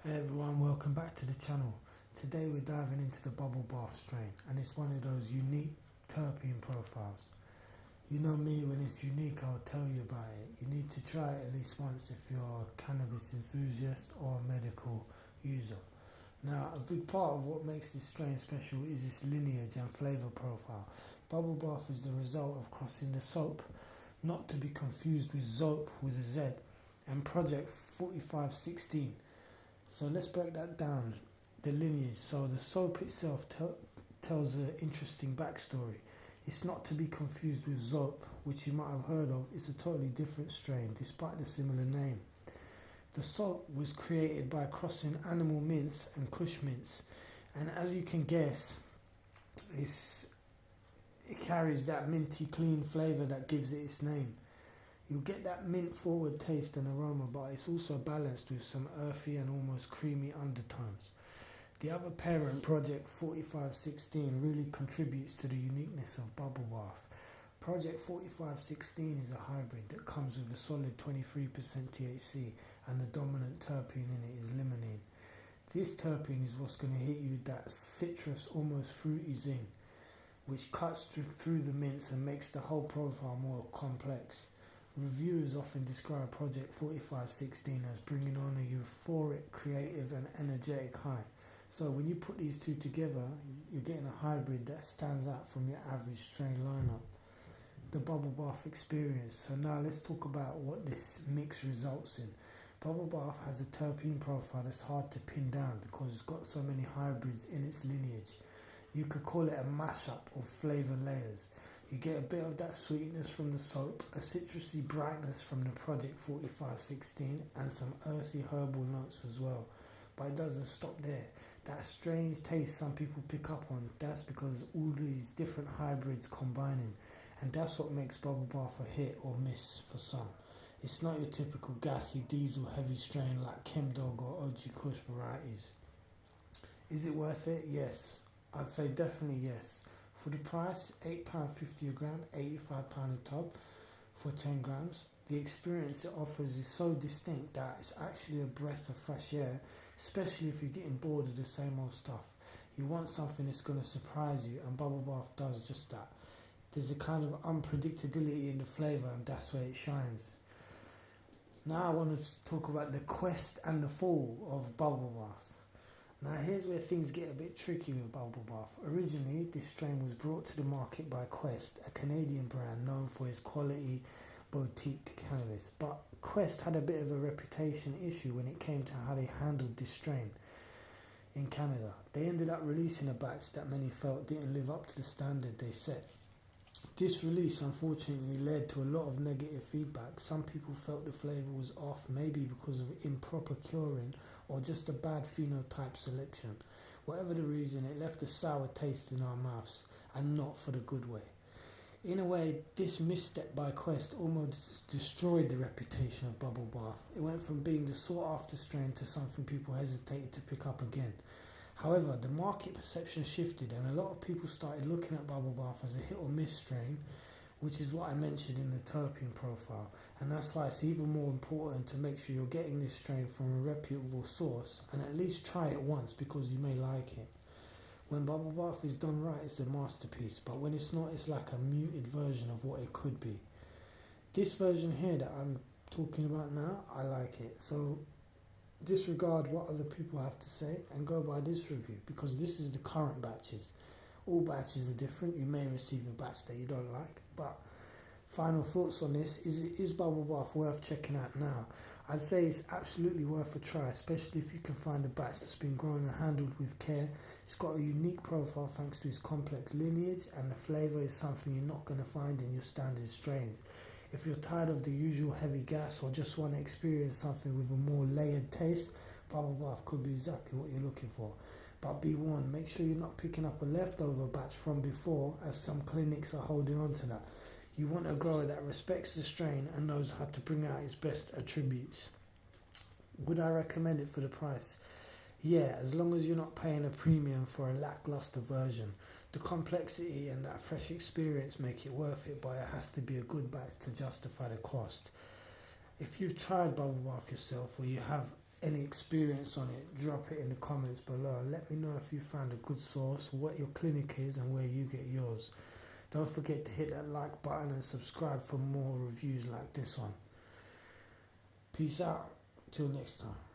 Hey everyone, welcome back to the channel. Today we're diving into the bubble bath strain, and it's one of those unique terpene profiles. You know me, when it's unique I'll tell you about it. You need to try it at least once if you're a cannabis enthusiast or a medical user. Now, a big part of what makes this strain special is its lineage and flavour profile. Bubble bath is the result of crossing the soap, not to be confused with zope with a Z, and Project 4516. So let's break that down, the lineage. So the soap itself tells an interesting backstory. It's not to be confused with zope, which you might have heard of. It's a totally different strain, despite the similar name. The soap was created by crossing animal mints and kush mints, and as you can guess, it carries that minty, clean flavour that gives it its name. You'll get that mint forward taste and aroma, but it's also balanced with some earthy and almost creamy undertones. The other parent, Project 4516, really contributes to the uniqueness of bubble bath. Project 4516 is a hybrid that comes with a solid 23% THC, and the dominant terpene in it is limonene. This terpene is what's going to hit you with that citrus, almost fruity zing, which cuts through the mints and makes the whole profile more complex. Reviewers often describe Project 4516 as bringing on a euphoric, creative and energetic high. So when you put these two together, you're getting a hybrid that stands out from your average strain lineup. The bubble bath experience. So now let's talk about what this mix results in. Bubble bath has a terpene profile that's hard to pin down because it's got so many hybrids in its lineage. You could call it a mashup of flavour layers. You get a bit of that sweetness from the soap, a citrusy brightness from the Project 4516, and some earthy herbal notes as well. But it doesn't stop there. That strange taste some people pick up on, that's because all these different hybrids combining, and that's what makes bubble bath a hit or miss for some. It's not your typical gassy diesel heavy strain like Chemdog or OG Kush varieties. Is it worth it? Yes. I'd say definitely yes. For the price, £8.50 a gram, £85 a tub for 10 grams. The experience it offers is so distinct that it's actually a breath of fresh air, especially if you're getting bored of the same old stuff. You want something that's going to surprise you, and bubble bath does just that. There's a kind of unpredictability in the flavour, and that's where it shines. Now I want to talk about the Qwest and the fall of bubble bath. Now here's where things get a bit tricky with bubble bath. Originally, this strain was brought to the market by Qwest, a Canadian brand known for its quality boutique cannabis. But Qwest had a bit of a reputation issue when it came to how they handled this strain in Canada. They ended up releasing a batch that many felt didn't live up to the standard they set. This release unfortunately led to a lot of negative feedback. Some people felt the flavour was off, maybe because of improper curing or just a bad phenotype selection. Whatever the reason, it left a sour taste in our mouths, and not for the good way. In a way, this misstep by Qwest almost destroyed the reputation of bubble bath. It went from being the sought after strain to something people hesitated to pick up again. However, the market perception shifted, and a lot of people started looking at bubble bath as a hit or miss strain, which is what I mentioned in the terpene profile, and that's why it's even more important to make sure you're getting this strain from a reputable source, and at least try it once because you may like it. When bubble bath is done right, it's a masterpiece, but when it's not, it's like a muted version of what it could be. This version here that I'm talking about now, I like it. So disregard what other people have to say and go by this review, because this is the current batches. All batches are different. You may receive a batch that you don't like, but final thoughts on this is bubble bath worth checking out now? I'd say it's absolutely worth a try, especially if you can find a batch that's been grown and handled with care. It's got a unique profile thanks to its complex lineage, and the flavour is something you're not going to find in your standard strains. If you're tired of the usual heavy gas or just want to experience something with a more layered taste, bubble bath could be exactly what you're looking for. But be warned, make sure you're not picking up a leftover batch from before, as some clinics are holding on to that. You want a grower that respects the strain and knows how to bring out its best attributes. Would I recommend it for the price? Yeah, as long as you're not paying a premium for a lackluster version. The complexity and that fresh experience make it worth it, but it has to be a good batch to justify the cost. If you've tried bubble bath yourself, or you have any experience on it, drop it in the comments below. Let me know if you found a good source, what your clinic is and where you get yours. Don't forget to hit that like button and subscribe for more reviews like this one. Peace out. Till next time.